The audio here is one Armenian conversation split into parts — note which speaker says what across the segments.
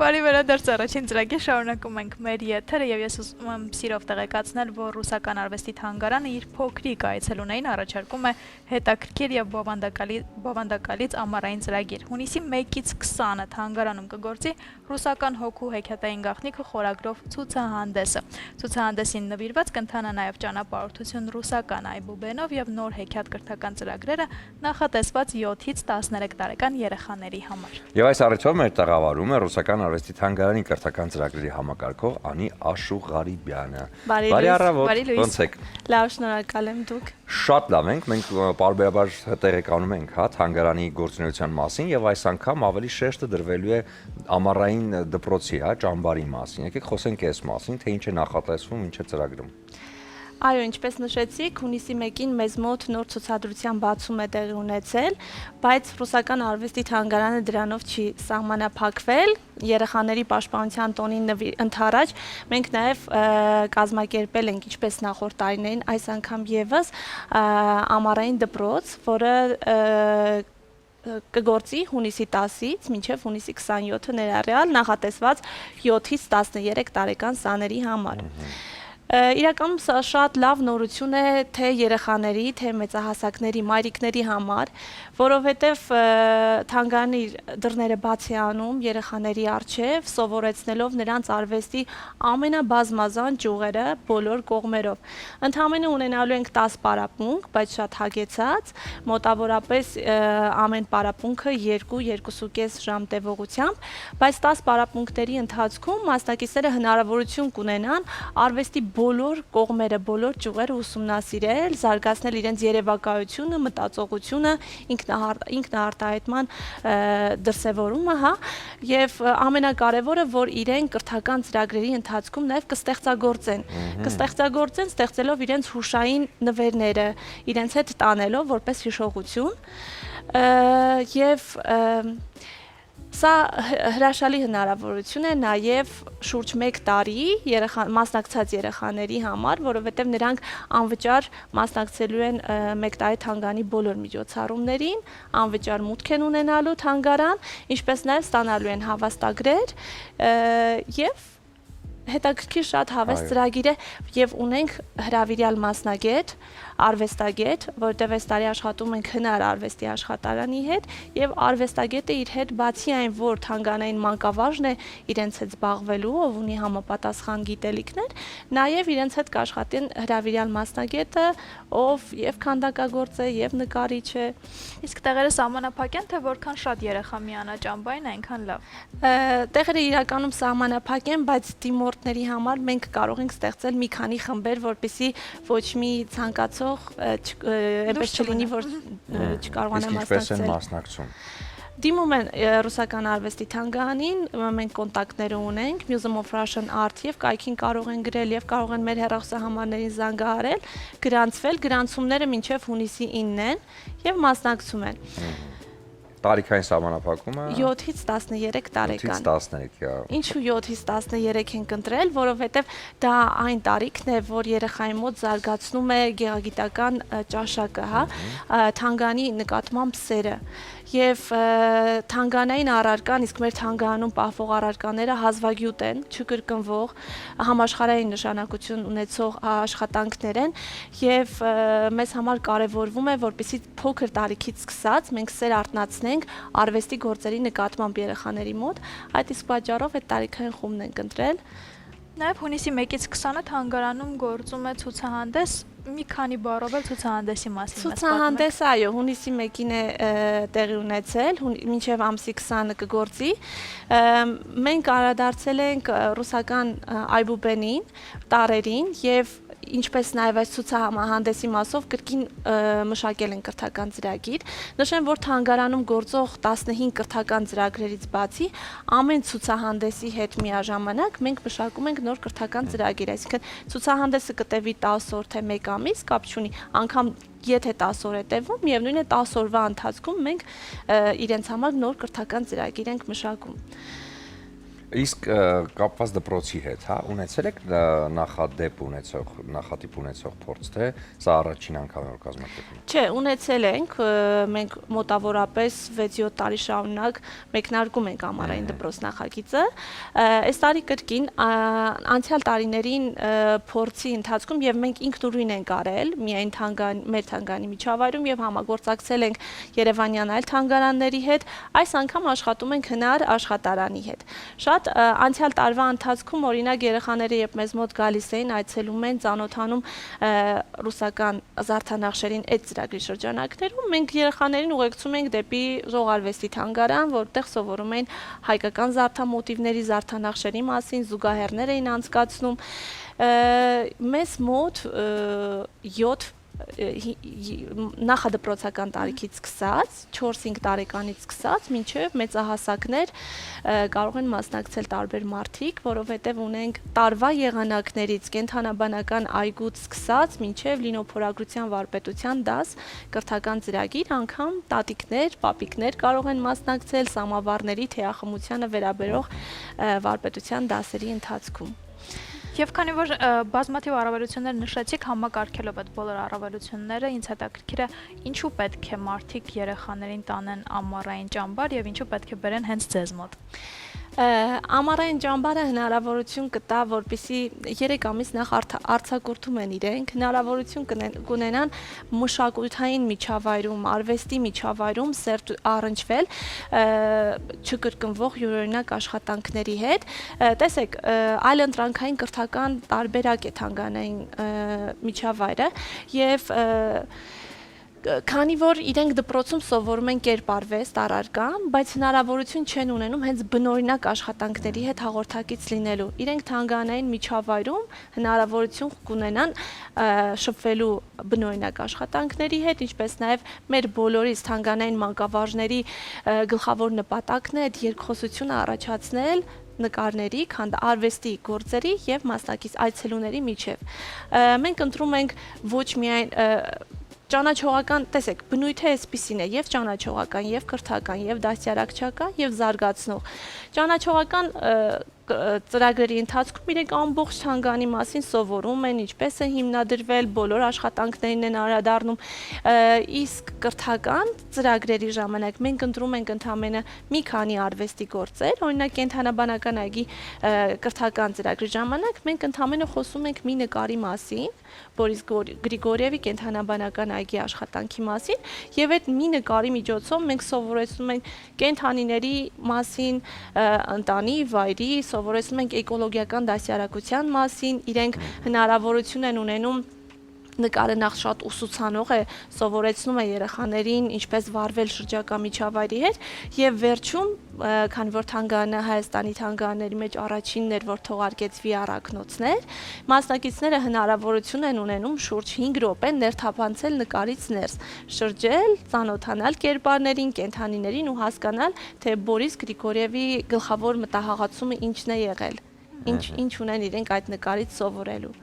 Speaker 1: Բարի վերադարձ առաջին ծրագիր շարունակում ենք մեր եթերը եւ ես ուզում սիրով տեղեկացնել, որ ռուսական արվեստի թանգարանը իր փոքրիկ այցելուներին առաջարկում է հետաքրքիր եւ բովանդակալից ամառային ծրագիր։ Հունիսի 1-ից 20-ը թանգարանում կգործի ռուսական հոգու հեքիաթային գաղտնիքը խորագրով ցուցահանդեսը։ Ցուցահանդեսին նվիրված կընթանա նաեւ ճանապարհորդություն ռուսական այբուբենով եւ նոր հեքիաթ կրթական ծրագրերը նախատեսված 7-ից 13 տարեկան երեխաների համար։
Speaker 2: Եվ այս առիթով մեր տաղավարում է ռուսական արվեստի թանգարանի կրթական ծրագրերի համակարգող Անի Աշուղարիբյանը։ Բարի առավոտ, ո՞նց եք։
Speaker 3: Լավ, շնորհակալ եմ դուք։
Speaker 2: Շատ լավ ենք, մենք պարբերաբար տեղեկանում ենք թանգարանի գործունեության մասին եւ այս անգամ ավելի շեշտը դրվելու է ամառային դպրոցի, ճամբարի մասին։ Եկեք խոսենք այս մասին, թե ինչ է նախատեսվում, ինչ է ծրագրում։
Speaker 3: Այո, ինչպես նշեցիք, հունիսի 1-ին մեզ մոտ նոր ցուցադրության բացում է տեղի ունեցել, բայց ռուսական արվեստի թանգարանը դրանով չի սահմանափակվել։ Երեխաների պաշտպանության տոնին ընդառաջ մենք նաև կազմակերպել ենք, ինչպես նախորդ տարիներին, այս անգամ եւս ամառային դպրոց, որը կգործի հունիսի 10-ից մինչև հունիսի 27-ը ներառյալ նախատեսված 7-ից 13 տարեկան սաների համար։ Իրականում սա շատ լավ նորություն է թե երեխաների, թե մեծահասակների, մայրիկների համար, որովհետև թանգարանի դռները բաց է անում երեխաների առջև, սովորեցնելով նրանց արվեստի ամենաբազմազան ճյուղերը բոլոր կողմերով։ Ընդամենը ունենալու ենք 10 պարապմունք, բայց շատ հագեցած, մոտավորապես ամեն պարապմունքը 2-2.5 ժամ տևողությամբ, բայց 10 պարապմունքների ընթացքում մասնակիցները հնարավորություն կունենան արվեստի բոլոր կողմերը, բոլոր ճյուղերը ուսումնասիրել, զարգացնել իրենց երևակայությունը, մտածողությունը, ինքնաարտահայտման դրսևորումը, եւ ամենակարևորը, որ իրեն կրթական ծրագրերի ընթացքում նաեւ կստեղծագործեն, ստեղծելով իրենց հուշային նվերները, իրենց հետ տանելով որպես հիշողություն, եւ սա հրաշալի հնարավորություն է նաև շուրջ 1 տարի մասնակցած երեխաների համար, որովհետև նրանք անվճար մասնակցելու են 1 տարի թանգարանի բոլոր միջոցառումներին, անվճար մուտք են ունենալու թանգարան, ինչպես նաև ստանալու են հավաստագրեր եւ հետաքրքիր շատ հավես ծրագիր է եւ ունենք հրավիրյալ մասնագետ, արվեստագետ, որտեղ այս տարի աշխատում ենք հնար արվեստի աշխատարանի հետ եւ արվեստագետը իր հետ բացի այն, որ թանգարանային մանկավարժն է իրենց հետ զբաղվելու, ով ունի համապատասխան գիտելիքներ, նաեւ իրենց հետ կաշխատեն հրավիրյալ մասնագետը, ով եւ քանդակագործ է եւ նկարիչ է։
Speaker 1: Իսկ տեղերը սահմանափակ են, թե որքան շատ երեխա միանա ճամբային, այնքան լավ։
Speaker 3: Տեղերը իրականում սահմանափակ են, բայց դիմորդների համար մենք կարող ենք ստեղծել մի քանի խմբեր, որպեսզի ոչ մի ցանկացող այնպես չլինի, որ չկարողանա
Speaker 2: մասնակցել։
Speaker 3: Դիմում են ռուսական արվեստի թանգարանին, մենք կոնտակտներ ունենք, Museum of Russian Art եւ կայքին կարող են գրել եւ կարող են մեր հեռախոսահամարներին զանգահարել, գրանցվել, գրանցումները մինչեւ հունիսի 9-ն են եւ մասնակցում են։
Speaker 2: Տարիքային սահմանափակումը
Speaker 3: 7-ից 13 տարեկան։
Speaker 2: 7-ից 13,
Speaker 3: Ինչու 7-ից 13 ենք ընտրել, որովհետև դա այն տարիքն է, որ երեխայի մոտ զարգացնում է գեղագիտական ճաշակը, թանգարանի նկատմամբ սերը։ Եվ թանգարանային առարկան, իսկ մեր թանգարանում պահվող առարկաները հազվագյուտ են, չկրկնվող, համաշխարհային նշանակություն ունեցող աշխատանքներ են եւ մեզ համար կարեւորվում է, որպեսզի փոքր տարիքից սկսած մենք սեր արտնացնենք արվեստի գործերի նկատմամբ երեխաների մոտ, այդ իսկ պատճառով այդ տարիքային խումբն ենք ընտրել։
Speaker 1: Նաև հունիսի 1-ից 20-ը թանգարանում գործում է ցուցահանդես, մի քանի բառով էլ ցուցահանդեսի մասին։
Speaker 3: Ցուցահանդեսը, այո, հունիսի 1-ին է տեղի ունեցել, մինչև ամսի 20-ը կգործի։ Մենք անդրադարձել ենք ռուսական այբուբենին, տարերին եւ ինչպես նաև այս ցուցահանդեսի մասով կրկին մշակել են կրթական ծրագիր։ Նշեմ, որ թանգարանում գործող 15 կրթական ծրագրերից բացի ամեն ցուցահանդեսի հետ միաժամանակ մենք մշակում ենք նոր կրթական ծրագիր, այսինքն ցուցահանդեսը կտևի 10 օր թե 1 ամիս, կապ չունի, անգամ եթե 10 օր է տևում, միևնույն է 10 օրվա ընթացքում մենք իրենց համար նոր կրթական ծրագիր ենք մշակում։
Speaker 2: Իսկ կապված դպրոցի հետ, հա, ունեցել եք նախատիպ ունեցող փորձ, թե սա առաջին անգամ է որ կազմակերպում։
Speaker 3: Չէ, ունեցել ենք, մենք մոտավորապես 6-7 տարի շարունակ մեկնարկում ենք ամառային դպրոց նախագիծը։ Այս տարի կրկին անցյալ տարիներին փորձի ընթացքում եւ մենք ինքնուրույն ենք արել, միայն մեր թանգարանի միջավայրում եւ համագործակցել ենք Երևանյան այլ թանգարանների հետ, այս անգամ աշխատում ենք հնար աշխատարանի հետ։ Շատ անցյալ տարվա ընթացքում օրինակ երեխաները երբ մեզ մոտ գալիս էին, այցելում են, ծանոթանում ռուսական զարդանախշերին այդ ծրագրի շրջանակներում, մենք երեխաներին ուղեկցում ենք դեպի Ժողարվեստի թանգարան, որտեղ սովորում են հայկական զարդամոտիվների, զարդանախշերի մասին, զուգահեռներ էին անցկացնում։ Մեզ մոտ 7 նախադպրոցական տարիքից սկսած, 4-5 տարեկանից սկսած, մինչև մեծահասակներ կարող են մասնակցել տարբեր մարդիկ, որովհետև ունենք տարվա եղանակներից կենդանաբանական այգուց սկսած, մինչև լինոփորագրության վարպետության դաս, կրթական ծրագիր, անգամ տատիկներ, պապիկներ կարող են մասնակցել սամավառների թեյախմությանը վերաբերող վարպետության դասերի ընթացքում։
Speaker 1: Եվ քանի որ բազմաթիվ առավելություններ նշեցիք, համակարգելով այդ բոլոր առավելությունները, ինձ հետաքրքիր է ինչու պետք է մարդիկ երեխաներին տանեն ամառային ճամբար եւ ինչու պետք է բերեն հենց ձեզ մոտ։
Speaker 3: Ամառային ճամբարը հնարավորություն կտա, որպեսզի 3 ամիս նախ արձակուրդում են իրենք, հնարավորություն կունենան մշակութային միջավայրում, արվեստի միջավայրում սերտ առնչվել չկրկնվող յուրօրինակ աշխատանքների հետ։ Տեսեք, այլընտրանքային կրթական տարբերակ է թանգարանային միջավայրը եւ քանի որ իրենք դպրոցում սովորում են կերպարվեստ, առարկան, բայց հնարավորություն չեն ունենում հենց բնօրինակ աշխատանքների հետ հաղորդակից լինելու։ Իրենք թանգարանային միջավայրում հնարավորություն կունենան շփվելու բնօրինակ աշխատանքների հետ, ինչպես նաև մեր բոլորիս թանգարանային մանկավարժների գլխավոր նպատակն է այդ երկխոսությունը առաջացնել նկարների, արվեստի գործերի եւ մասնակից այցելուների միջև։ Մենք ընտրում ենք ոչ միայն ճանաչողական, տեսեք, բնույթը այսպիսին է, եւ ճանաչողական, եւ կրթական, եւ դաստիարակչական, եւ զարգացնող։ Ճանաչողական ծրագրերի ընթացքում իրենք ամբողջ թանգարանի մասին սովորում են, ինչպես է հիմնադրվել, բոլոր աշխատանքներին են անդրադառնում, իսկ կրթական ծրագրերի ժամանակ մենք ընտրում ենք ընդամենը մի քանի արվեստի գործեր, օրինակ կենդանաբանական այգի կրթական ծրագրի ժամանակ մենք ընդամենը խոսում ենք մի նկարի մասին, Բորիս Գրիգորիևի կենդանաբանական այգի աշխատանքի մասին, եւ այդ մի նկարի միջոցով մենք սովորեցնում ենք կենդանիների մասին, ընտանի, վայրի, սովորեցնում ենք էկոլոգիական դասյարակության մասին, իրենք հնարավորություն են ունենում նկարը նախ շատ ուսուցանող է, սովորեցնում է երեխաներին ինչպես վարվել շրջակա միջավայրի հետ եւ վերջում, քանի որ թանգարանը Հայաստանի թանգարանների մեջ առաջինն էր, որ թողարկեց VR ակնոցներ, մասնակիցները հնարավորություն են ունենում շուրջ 5 րոպե ներթափանցել նկարից ներս, շրջել, ծանոթանալ կերպարներին, կենդանիներին ու հասկանալ, թե Բորիս Գրիգորիևի գլխավոր մտահղացումը ինչն է եղել, ինչ ունեն իրենք այդ նկարից սովորելու։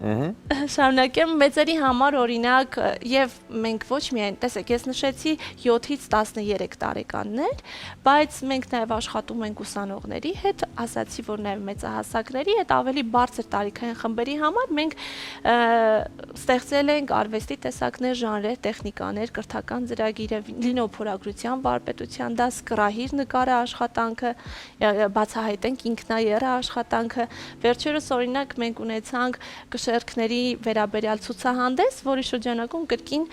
Speaker 3: Շարունակեմ, մեծերի համար օրինակ եւ մենք ոչ միայն, տեսեք, ես նշեցի 7-ից 13 տարեկաններ, բայց մենք նաեւ աշխատում ենք ուսանողների հետ, ասացի, որ նաեւ մեծահասակների հետ ավելի բարձր տարիքային խմբերի համար մենք ստեղծել ենք արվեստի տեսակներ, ժանրեր, տեխնիկաներ, կրթական ծրագիրը, լինոփորագրության վարպետության դաս, կրահիր նկարը աշխատանքը, բացահայտենք ինքնաեռ աշխատանքը։ Վերջերս օրինակ մենք ունեցանք շերքների վերաբերյալ ցուցահանդես, որի շրջանակում կրկին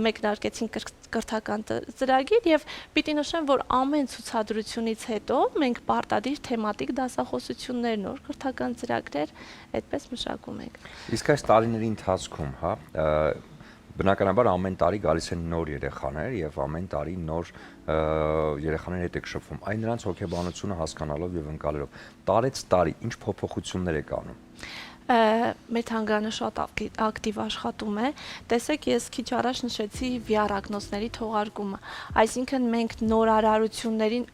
Speaker 3: մեկնարկեցին կրթական ծրագիր եւ պիտի նշեմ, որ ամեն ցուցադրությունից հետո մենք պարտադիր թեմատիկ դասախոսություններ, նոր կրթական ծրագրեր այդպես մշակում ենք։
Speaker 2: Իսկ այս տարիների ընթացքում, հա, բնականաբար ամեն տարի գալիս են նոր երեխաներ եւ ամեն տարի նոր երեխաների հետ եք շփվում։ Այն նրանց հոգեբանությունը հասկանալով եւ ընկալելով, տարեց տարի ինչ փոփոխություններ եք անում։
Speaker 3: Մեր թանգարանը շատ ակտիվ աշխատում է, տեսեք, ես քիչ առաջ նշեցի VR ակնոցների թողարկումը, այսինքն մենք նոր արարություններին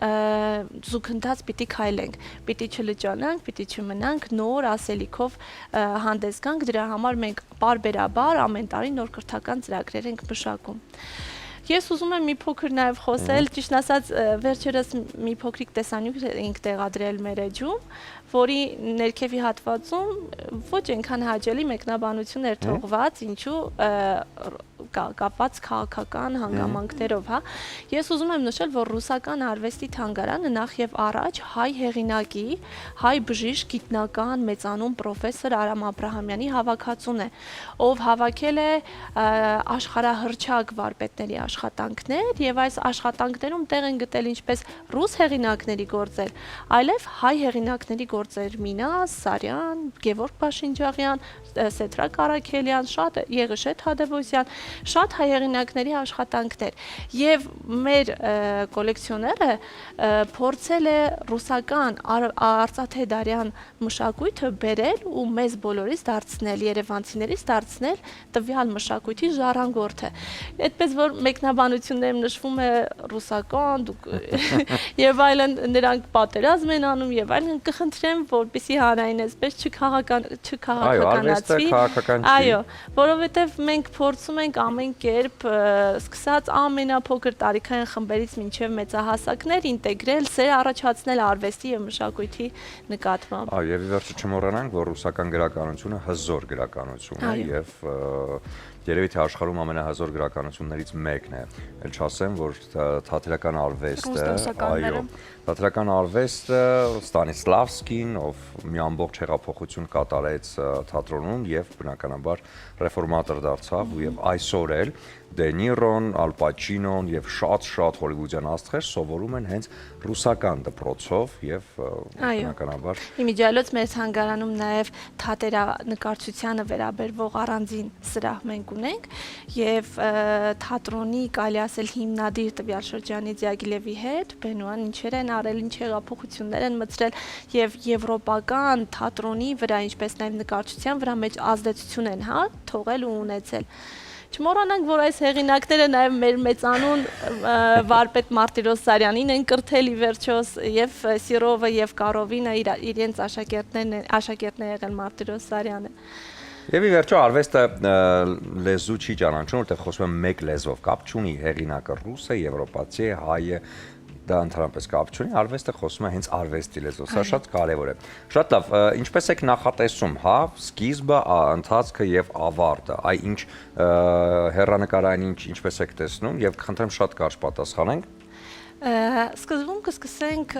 Speaker 3: զուգընթաց պիտի քայլենք, պիտի չլճանանք, պիտի չմնանք, նոր ասելիքով հանդես գանք, դրա համար մենք պարբերաբար ամեն տարի նոր կրթական ծրագրեր ենք մշակում։ Ես ուզում եմ մի փոքր նաև խոսել, ճիշտ ասած, վերջերս մի փոքրիկ տեսանյութ ենք տեղադրել մեր էջում, որի ներքևի հատվածում ոչ այնքան հաճելի մեկնաբանություն էր թողված, ինչու կապված քաղաքական հանգամանքներով, հա։ Ես ուզում եմ նշել, որ ռուսական արվեստի թանգարանը նախ եւ առաջ հայ հեղինակի, հայ բժիշկ, գիտնական, մեծանուն պրոֆեսոր Արամ Աբրահամյանի հավաքածուն է, ով հավաքել է աշխարհահռչակ վարպետների աշխատանքներ եւ այս աշխատանքներում տեղ են գտել ինչպես ռուս հեղինակների գործեր, այլև հայ հեղինակների գործեր՝ Մինաս, Սարյան, Գևորգ Փաշինջաղյան, Սեդրակ Արաքելյան, Եղիշեթ Հադեվոսյան, շատ հայ հեղինակների աշխատանքներ եւ մեր կոլեկցիոները փորձել է ռուսական արծաթե-դարյան մշակույթը բերել ու մեզ բոլորիս դարձնել, երևանցիներից դարձնել տվյալ մշակույթի ժառանգորդը։ Այդպես որ մեկնաբանություններում նշվում է ռուսական եւ այլն, նրանք պատերազմ են անում եւ այլն, կխնդրեմ, որպեսզի հանրային այսպես չքաղաքականացվի։ Այո, որովհետեւ մենք փորձում ենք ամեն կերպ սկսած ամենափոքր տարիքային խմբերից մինչև մեծահասակներ ինտեգրել, սեր առաջացնել արվեստի եւ մշակույթի նկատմամբ։
Speaker 2: Այո, եւ ի վերջո չմոռանանք, որ ռուսական գրականությունը հզոր գրականություն է եւ երևի թե աշխարհում ամենահզոր գրականություններից մեկն է։ Էլ չասեմ, որ թատերական արվեստը, այո, թատերական արվեստը Ստանիսլավսկին, ով մի ամբողջ հեղափոխություն կատարեց թատրոնում եւ բնականաբար ռեֆորմատոր դարձավ ու եւ այսօր էլ Դե Նիրոն, Ալ Պաչինոն եւ շատ հոլիվուդյան աստղեր սովորում են հենց ռուսական դպրոցով եւ բնականաբար
Speaker 3: Իմիջիայլոց մեր թանգարանում նաեւ թատերանկարչությանը վերաբերվող առանձին սրահ մենք ունենք եւ թատրոնի կարելի ասել հիմնադիր տվյալ շրջանի Ձիագիլևի հետ Բենուան ինչեր են արել, ինչ հեղափոխություններ են մտցրել եւ եվրոպական թատրոնի վրա, ինչպես նաեւ նկարչության վրա մեջ ազդեցություն են, հա, թողել ու ունեցել։ Չմոռանանք, որ այս հեղինակները նաև մեր մեծանուն վարպետ Մարտիրոս Սարյանին են կրթել ի վերջոս եւ Սիրովը եւ Կարովինը իրենց աշակերտներ եղել Մարտիրոս Սարյանը։
Speaker 2: Եվ ի վերջո արվեստը լեզու չի ճանաչում, որտեղ խոսում եմ մեկ լեզվով, կապ չունի հեղինակը ռուս է, եվրոպացի է, հայ է, դա ընդհանրապես կապ չունի, արվեստը խոսում է հենց արվեստի լեզվով, սա շատ կարևոր է։ Շատ լավ, ինչպես եք նախատեսում, հա, սկիզբը, ընթացքը եւ ավարտը, այ ինչ հեռանկարային ինչպես եք տեսնում եւ կխնդրեմ շատ կարճ պատասխանենք։
Speaker 3: Սկզբում կսկսենք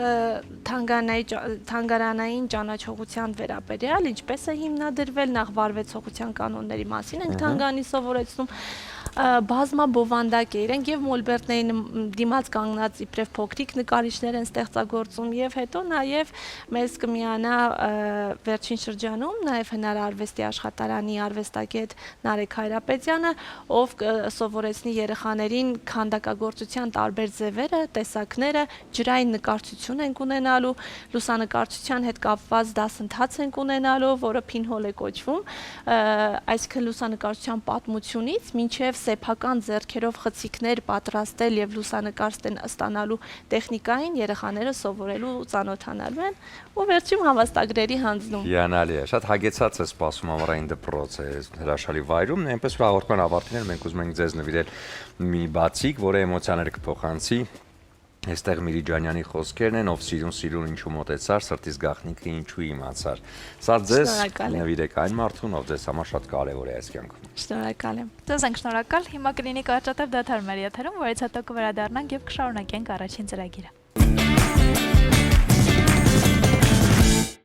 Speaker 3: թանգարանային ճանաչողության վերաբերյալ, ինչպես է հիմնադրվել, նախ վարվեցողության կանոնների մասին ենք թանգարանի սովորեցնում, բազմաբովանդակ է, իրենք եւ մոլբերտներին դիմաց կանգնած իբրև փոքրիկ նկարիչներ են ստեղծագործում եւ հետո նաեւ մեզ կմիանա վերջին շրջանում նաեւ հնարարվեստի աշխատարանի արվեստագետ Նարեկ Հայրապետյանը, ով սովորեցնի երեխաներին քանդակագործության տարբեր ձևերը, տեսակները, ջրային նկարչություն ենք ունենալու, լուսանկարչության հետ կապված դասընթաց ենք ունենալու, որը Pinhole է կոչվում, այսինքն լուսանկարչության պատմությունից մինչև սեփական ձեռքերով խցիկներ պատրաստել եւ լուսանկար ստանալու տեխնիկային երեխաները սովորելու ու ծանոթանալու են ու վերջում հավաստագրերի հանձնում։
Speaker 2: Հիանալի է, շատ հագեցած է սպասում ամառային դպրոց է հրաշալի վայրում, այնպես որ հաղորդման ավարտին մենք ուզում ենք ձեզ նվիրել մի բացիկ, որը էմոցիաներ կփոխանցի։ Այստեղ Միրիջանյանի խոսքերն են, ով սիրուն ինչու մոտեցար, սրտից գաղտնիքը ինչու իմացար։ Սա ձեզ նվիրեք այն մարդուն, ով ձեզ համար շատ կարևոր է այս կյանքում։
Speaker 3: Շնորհակալ եմ։
Speaker 1: Ձեզ ենք շնորհակալ։ Հիմա կլինի կարճատև դադար մեր եթերում, որից հետո կվերադառնանք եւ կշարունակենք առաջին ծրագիրը։